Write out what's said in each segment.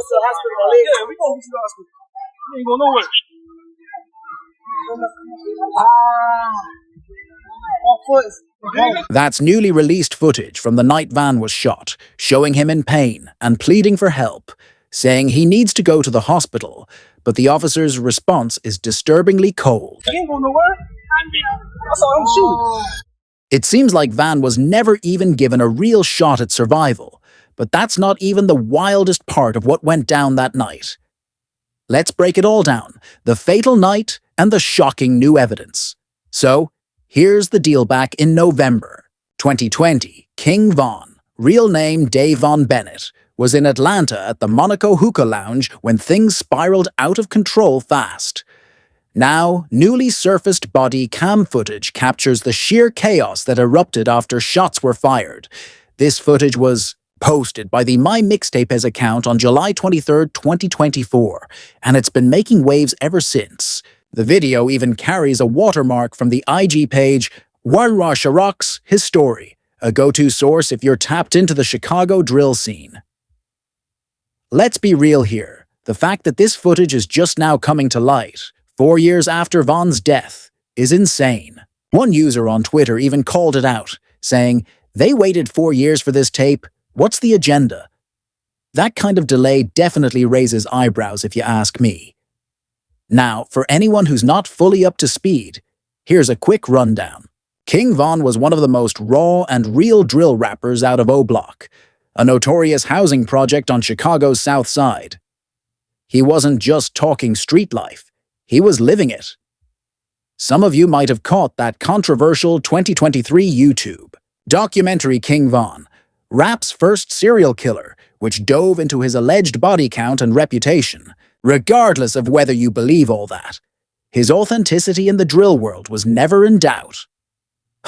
to the hospital, my leg. Yeah, we gonna get to the hospital. We ain't going nowhere. That's newly released footage from the night Van was shot, showing him in pain and pleading for help, saying he needs to go to the hospital, but the officer's response is disturbingly cold. You ain't going nowhere. I saw him shoot. It seems like Van was never even given a real shot at survival, but that's not even the wildest part of what went down that night. Let's break it all down, the fatal night and the shocking new evidence. So, here's the deal. Back in November 2020, King Von, real name Dave Von Bennett, was in Atlanta at the Monaco Hookah Lounge when things spiraled out of control fast. Now, newly surfaced body cam footage captures the sheer chaos that erupted after shots were fired. This footage was posted by the My Mixtapes account on July 23, 2024, and it's been making waves ever since. The video even carries a watermark from the IG page Warra Sharrock's His Story, a go-to source if you're tapped into the Chicago drill scene. Let's be real here. The fact that this footage is just now coming to light, 4 years after Von's death, is insane. One user on Twitter even called it out, saying, "They waited 4 years for this tape. What's the agenda?" That kind of delay definitely raises eyebrows if you ask me. Now, for anyone who's not fully up to speed, here's a quick rundown. King Von was one of the most raw and real drill rappers out of O-Block, a notorious housing project on Chicago's South Side. He wasn't just talking street life, he was living it. Some of you might have caught that controversial 2023 YouTube documentary King Von, rap's first serial killer, which dove into his alleged body count and reputation. Regardless of whether you believe all that, his authenticity in the drill world was never in doubt.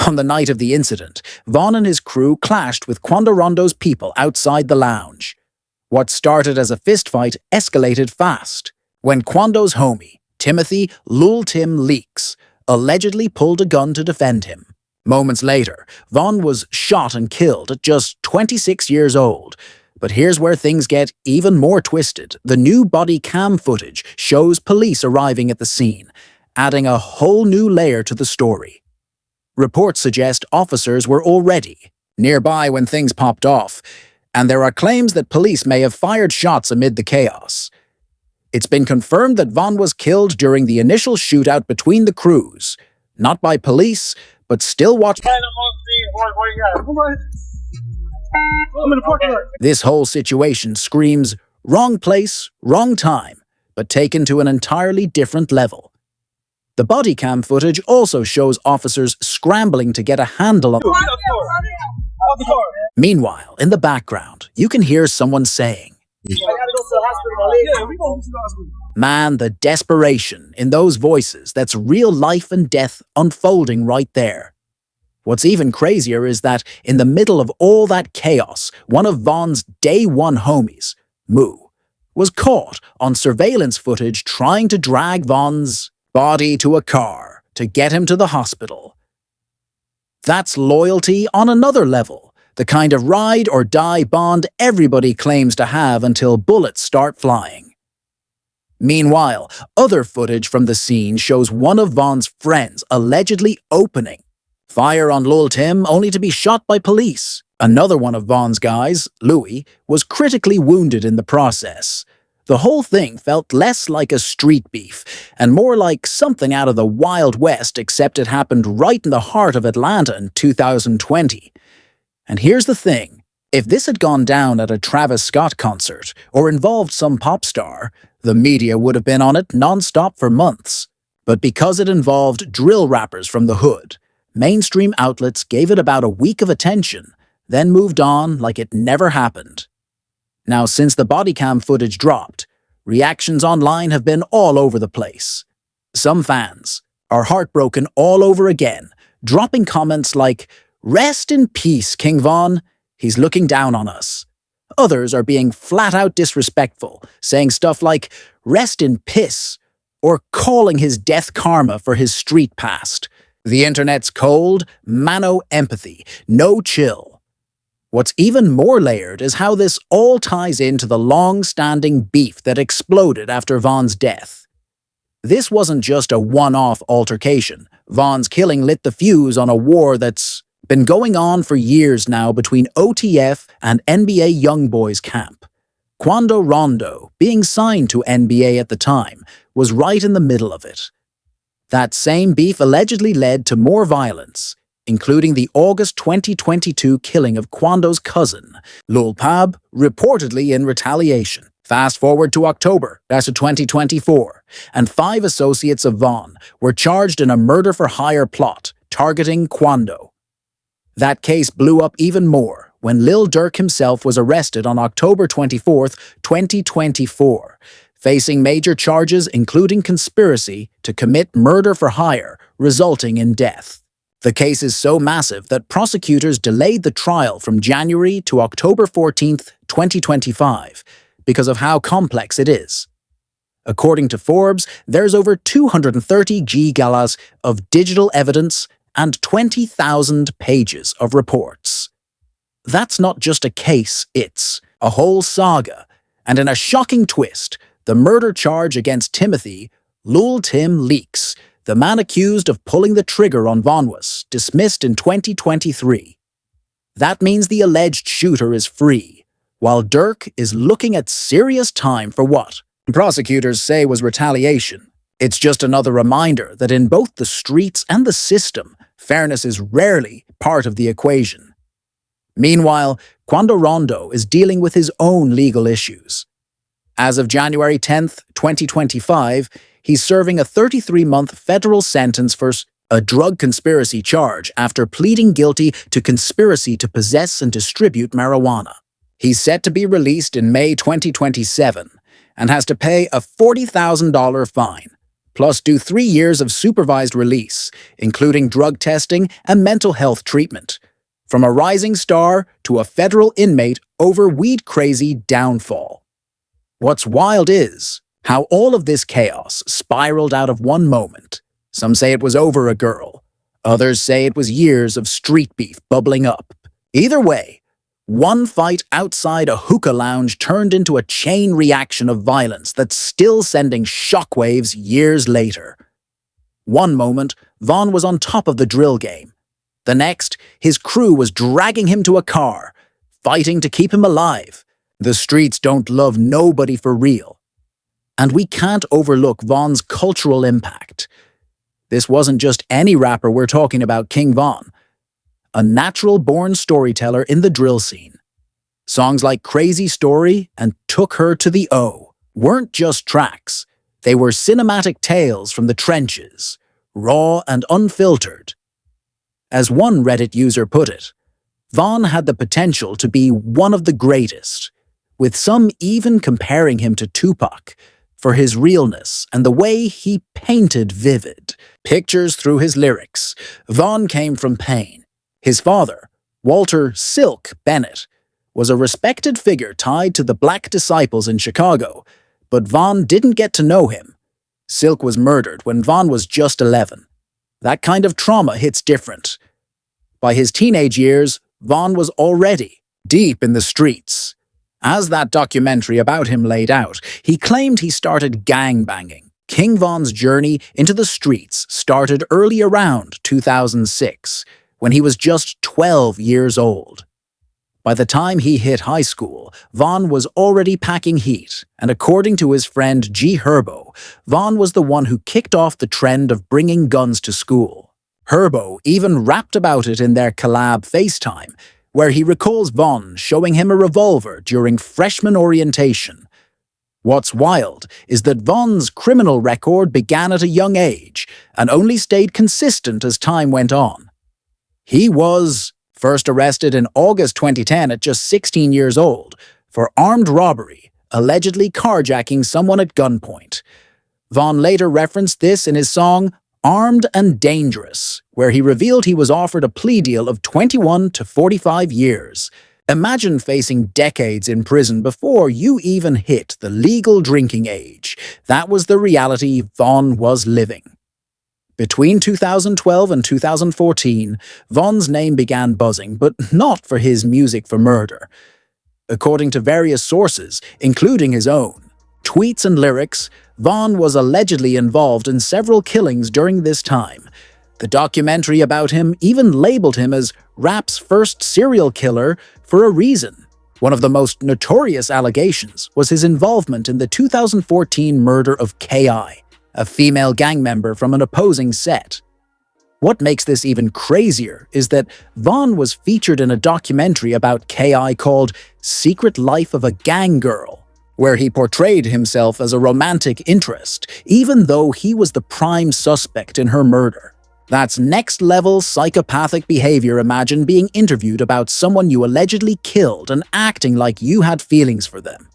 On the night of the incident, Von and his crew clashed with Quando Rondo's people outside the lounge. What started as a fistfight escalated fast, when Quando's homie, Timothy Lul Tim Leaks, allegedly pulled a gun to defend him. Moments later, Von was shot and killed at just 26 years old. But here's where things get even more twisted. The new body cam footage shows police arriving at the scene, adding a whole new layer to the story. Reports suggest officers were already nearby when things popped off, and there are claims that police may have fired shots amid the chaos. It's been confirmed that Von was killed during the initial shootout between the crews, not by police, but still watched. This whole situation screams wrong place, wrong time, but taken to an entirely different level. The body cam footage also shows officers scrambling to get a handle on. Meanwhile, in the background, you can hear someone saying, "Man, the desperation in those voices, that's real life and death unfolding right there." What's even crazier is that in the middle of all that chaos, one of Von's day one homies, Moo, was caught on surveillance footage trying to drag Von's body to a car to get him to the hospital. That's loyalty on another level, the kind of ride or die bond everybody claims to have until bullets start flying. Meanwhile, other footage from the scene shows one of Von's friends allegedly opening fire on Lul Tim only to be shot by police. Another one of Von's guys, Louis, was critically wounded in the process. The whole thing felt less like a street beef and more like something out of the Wild West, except it happened right in the heart of Atlanta in 2020. And here's the thing, if this had gone down at a Travis Scott concert or involved some pop star, the media would have been on it non-stop for months. But because it involved drill rappers from the hood, mainstream outlets gave it about a week of attention, then moved on like it never happened. Now, since the body cam footage dropped, reactions online have been all over the place. Some fans are heartbroken all over again, dropping comments like, "Rest in peace, King Von. He's looking down on us." Others are being flat-out disrespectful, saying stuff like, "Rest in piss," or calling his death karma for his street past. The internet's cold, mano empathy, no chill. What's even more layered is how this all ties into the long-standing beef that exploded after Vaughn's death. This wasn't just a one-off altercation. Vaughn's killing lit the fuse on a war that's been going on for years now between OTF and NBA Youngboys camp. Quando Rondo, being signed to NBA at the time, was right in the middle of it. That same beef allegedly led to more violence, including the August 2022 killing of Quando's cousin, Lul Pab, reportedly in retaliation. Fast forward to October, that's 2024, and 5 associates of Vaughn were charged in a murder-for-hire plot targeting Quando. That case blew up even more when Lil Durk himself was arrested on October 24, 2024, facing major charges including conspiracy to commit murder for hire, resulting in death. The case is so massive that prosecutors delayed the trial from January to October 14, 2025, because of how complex it is. According to Forbes, there's over 230 gigalas of digital evidence and 20,000 pages of reports. That's not just a case, it's a whole saga, and in a shocking twist, the murder charge against Timothy, Lul Tim Leaks, the man accused of pulling the trigger on Vaughn, was dismissed in 2023. That means the alleged shooter is free, while Durk is looking at serious time for what prosecutors say was retaliation. It's just another reminder that in both the streets and the system, fairness is rarely part of the equation. Meanwhile, Quando Rondo is dealing with his own legal issues. As of January 10, 2025, he's serving a 33-month federal sentence for a drug conspiracy charge after pleading guilty to conspiracy to possess and distribute marijuana. He's set to be released in May 2027 and has to pay a $40,000 fine, plus do 3 years of supervised release, including drug testing and mental health treatment, from a rising star to a federal inmate over weed-crazy downfall. What's wild is how all of this chaos spiraled out of one moment. Some say it was over a girl. Others say it was years of street beef bubbling up. Either way, one fight outside a hookah lounge turned into a chain reaction of violence that's still sending shockwaves years later. One moment, Vaughn was on top of the drill game. The next, his crew was dragging him to a car, fighting to keep him alive. The streets don't love nobody for real. And we can't overlook Vaughn's cultural impact. This wasn't just any rapper we're talking about, King Von, a natural-born storyteller in the drill scene. Songs like Crazy Story and Took Her to the O weren't just tracks. They were cinematic tales from the trenches, raw and unfiltered. As one Reddit user put it, Vaughn had the potential to be one of the greatest, with some even comparing him to Tupac for his realness and the way he painted vivid pictures through his lyrics. Vaughn came from pain. His father, Walter "Silk" Bennett, was a respected figure tied to the Black Disciples in Chicago, but Vaughn didn't get to know him. Silk was murdered when Vaughn was just 11. That kind of trauma hits different. By his teenage years, Vaughn was already deep in the streets. As that documentary about him laid out, he claimed he started gangbanging. King Von's journey into the streets started early around 2006, when he was just 12 years old. By the time he hit high school, Vaughn was already packing heat, and according to his friend G. Herbo, Vaughn was the one who kicked off the trend of bringing guns to school. Herbo even rapped about it in their collab FaceTime, where he recalls Vaughn showing him a revolver during freshman orientation. What's wild is that Vaughn's criminal record began at a young age and only stayed consistent as time went on. He was first arrested in August 2010 at just 16 years old for armed robbery, allegedly carjacking someone at gunpoint. Vaughn later referenced this in his song Armed and Dangerous, where he revealed he was offered a plea deal of 21 to 45 years. Imagine facing decades in prison before you even hit the legal drinking age. That was the reality Vaughn was living. Between 2012 and 2014, Vaughn's name began buzzing, but not for his music for murder. According to various sources, including his own tweets and lyrics, Vaughn was allegedly involved in several killings during this time. The documentary about him even labeled him as rap's first serial killer for a reason. One of the most notorious allegations was his involvement in the 2014 murder of K.I., a female gang member from an opposing set. What makes this even crazier is that Vaughn was featured in a documentary about K.I. called Secret Life of a Gang Girl, where he portrayed himself as a romantic interest, even though he was the prime suspect in her murder. That's next-level psychopathic behavior. Imagine being interviewed about someone you allegedly killed and acting like you had feelings for them.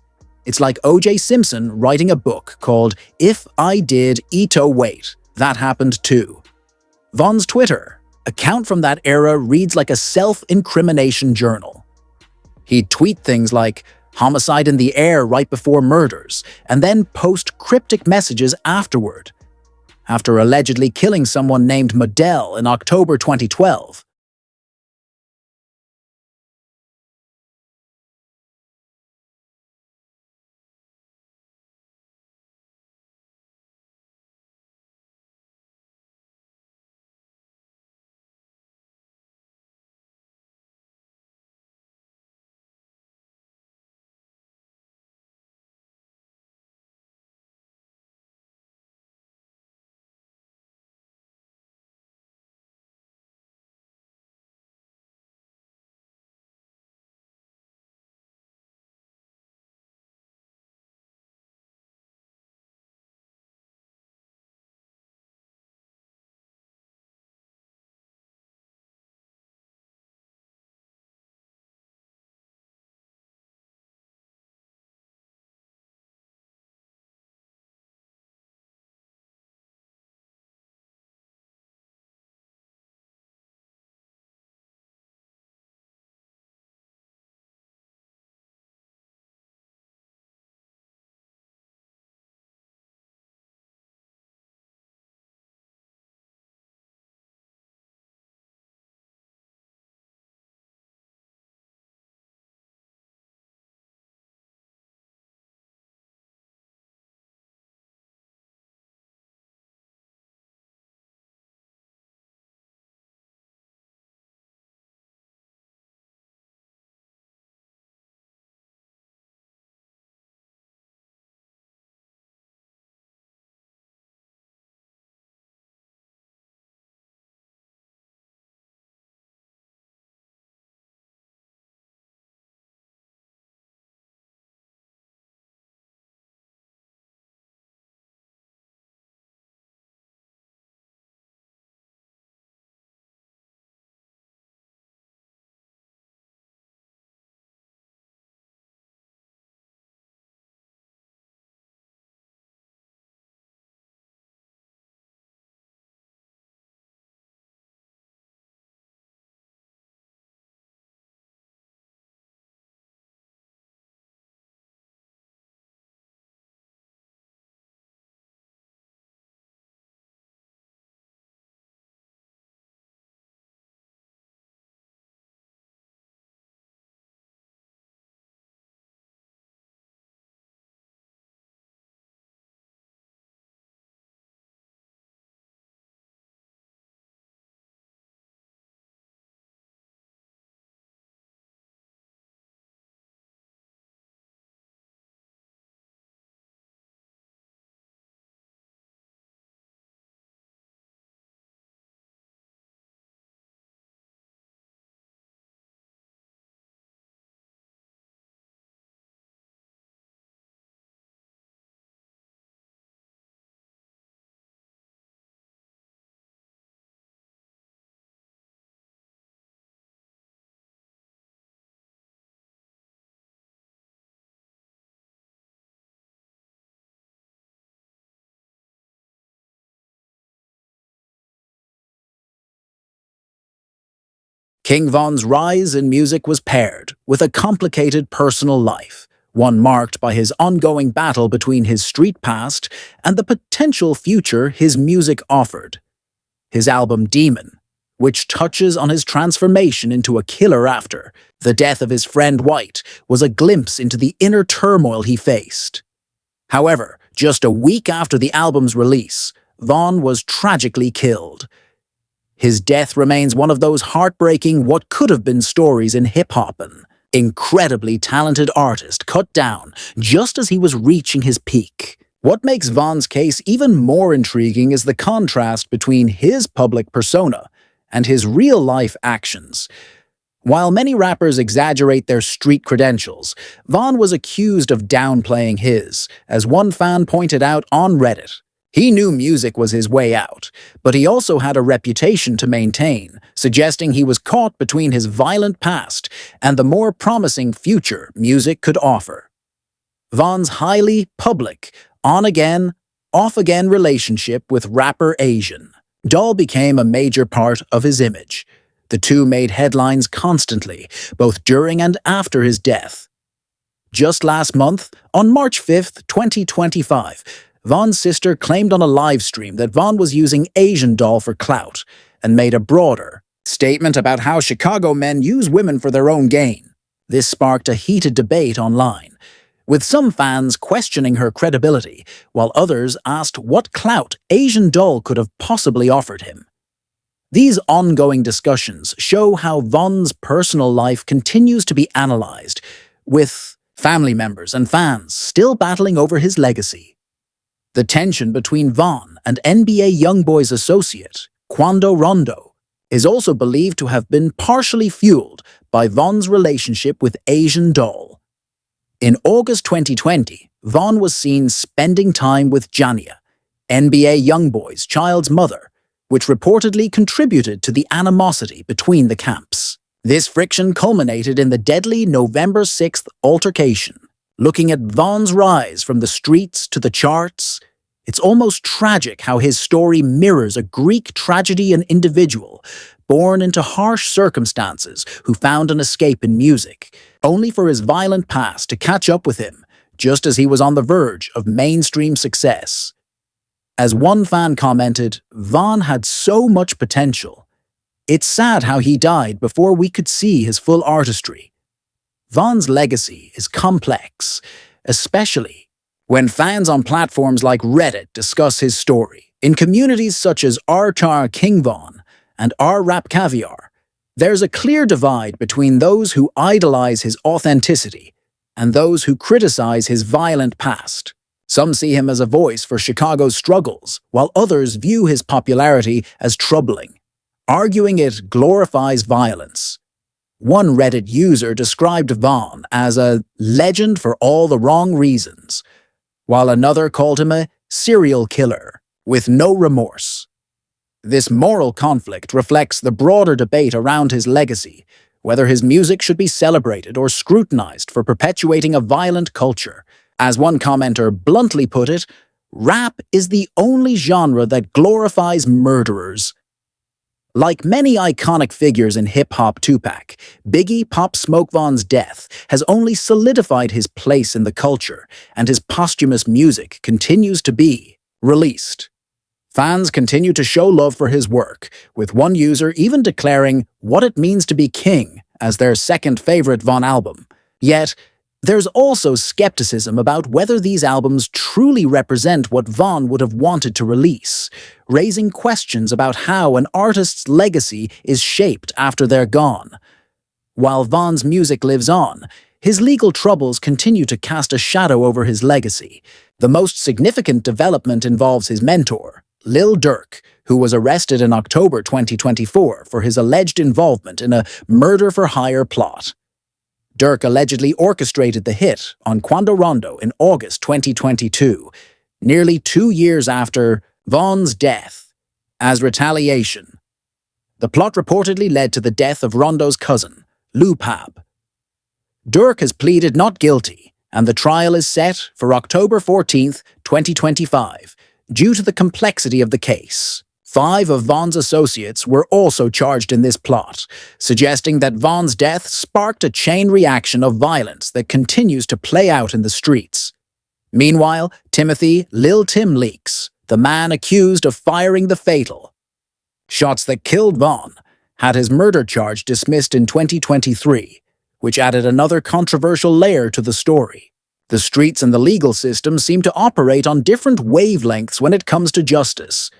It's like O.J. Simpson writing a book called If I Did Ito Wait. That happened too. Vaughn's Twitter account from that era reads like a self-incrimination journal. He'd tweet things like, "homicide in the air right before murders," and then post cryptic messages afterward. After allegedly killing someone named Modell in October 2012, King Von's rise in music was paired with a complicated personal life, one marked by his ongoing battle between his street past and the potential future his music offered. his album Demon, which touches on his transformation into a killer after the death of his friend White was a glimpse into the inner turmoil he faced. However, just a week after the album's release, Vaughn was tragically killed. His death remains one of those heartbreaking what could have been stories in hip-hop. An incredibly talented artist cut down just as he was reaching his peak. What makes Vaughn's case even more intriguing is the contrast between his public persona and his real-life actions. While many rappers exaggerate their street credentials, Vaughn was accused of downplaying his, as one fan pointed out on Reddit. He knew music was his way out, but he also had a reputation to maintain, suggesting he was caught between his violent past and the more promising future music could offer. Vaughn's highly public, on-again, off-again relationship with rapper Asian Doll became a major part of his image. The two made headlines constantly, both during and after his death. Just last month, on March 5th, 2025, Vaughn's sister claimed on a live stream that Vaughn was using Asian Doll for clout and made a broader statement about how Chicago men use women for their own gain. This sparked a heated debate online, with some fans questioning her credibility, while others asked what clout Asian Doll could have possibly offered him. These ongoing discussions show how Vaughn's personal life continues to be analyzed, with family members and fans still battling over his legacy. The tension between Vaughn and NBA YoungBoy's associate, Quando Rondo, is also believed to have been partially fueled by Vaughn's relationship with Asian Doll. In August 2020, Vaughn was seen spending time with Jania, NBA YoungBoy's child's mother, which reportedly contributed to the animosity between the camps. This friction culminated in the deadly November 6th altercation. Looking at Vaughn's rise from the streets to the charts, it's almost tragic how his story mirrors a Greek tragedy, an individual born into harsh circumstances who found an escape in music, only for his violent past to catch up with him just as he was on the verge of mainstream success. As one fan commented, Vaughn had so much potential. It's sad how he died before we could see his full artistry. Vaughn's legacy is complex, especially when fans on platforms like Reddit discuss his story. In communities such as r King Vaughn and r-Rap Caviar, there's a clear divide between those who idolize his authenticity and those who criticize his violent past. Some see him as a voice for Chicago's struggles, while others view his popularity as troubling, arguing it glorifies violence. One Reddit user described Vaughn as a legend for all the wrong reasons, while another called him a serial killer with no remorse. This moral conflict reflects the broader debate around his legacy, whether his music should be celebrated or scrutinized for perpetuating a violent culture. As one commenter bluntly put it, rap is the only genre that glorifies murderers. Like many iconic figures in hip-hop, Tupac, Biggie Pop Smoke Vaughn's death has only solidified his place in the culture, and his posthumous music continues to be released. Fans continue to show love for his work, with one user even declaring What It Means to Be King as their second favorite Vaughn album. Yet, there's also skepticism about whether these albums truly represent what Vaughn would have wanted to release, raising questions about how an artist's legacy is shaped after they're gone. While Vaughn's music lives on, his legal troubles continue to cast a shadow over his legacy. The most significant development involves his mentor, Lil Durk, who was arrested in October 2024 for his alleged involvement in a murder-for-hire plot. Durk allegedly orchestrated the hit on Quando Rondo in August 2022, nearly 2 years after Vaughn's death, as retaliation. The plot reportedly led to the death of Rondo's cousin, Lou Pab. Durk has pleaded not guilty, and the trial is set for October 14, 2025, due to the complexity of the case. 5 of Vaughn's associates were also charged in this plot, suggesting that Vaughn's death sparked a chain reaction of violence that continues to play out in the streets. Meanwhile, Timothy Lil Tim Leaks, the man accused of firing the fatal Shots that killed Vaughn had his murder charge dismissed in 2023, which added another controversial layer to the story. The streets and the legal system seem to operate on different wavelengths when it comes to justice.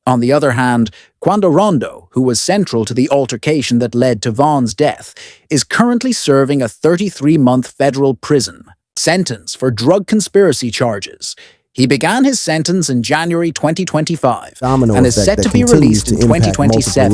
On the other hand, Quando Rondo, who was central to the altercation that led to Vaughn's death, is currently serving a 33-month federal prison sentence for drug conspiracy charges. He began his sentence in January 2025 and is set to be released in 2027.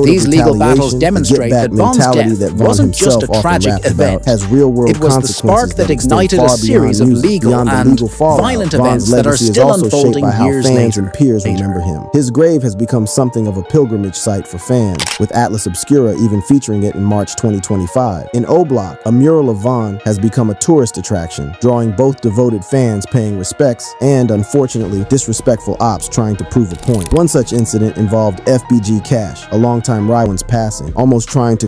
These legal battles demonstrate that Vaughn's death wasn't just a tragic event. It was the spark that ignited a series of legal and violent events that are still unfolding years later. And peers remember him. His grave has become something of a pilgrimage site for fans, with Atlas Obscura even featuring it in March 2025. In O-Block, a mural of Vaughn has become a tourist attraction, drawing both devoted fans paying respect and, unfortunately, disrespectful ops trying to prove a point. One such incident involved FBG Cash, a longtime rival's passing, almost trying to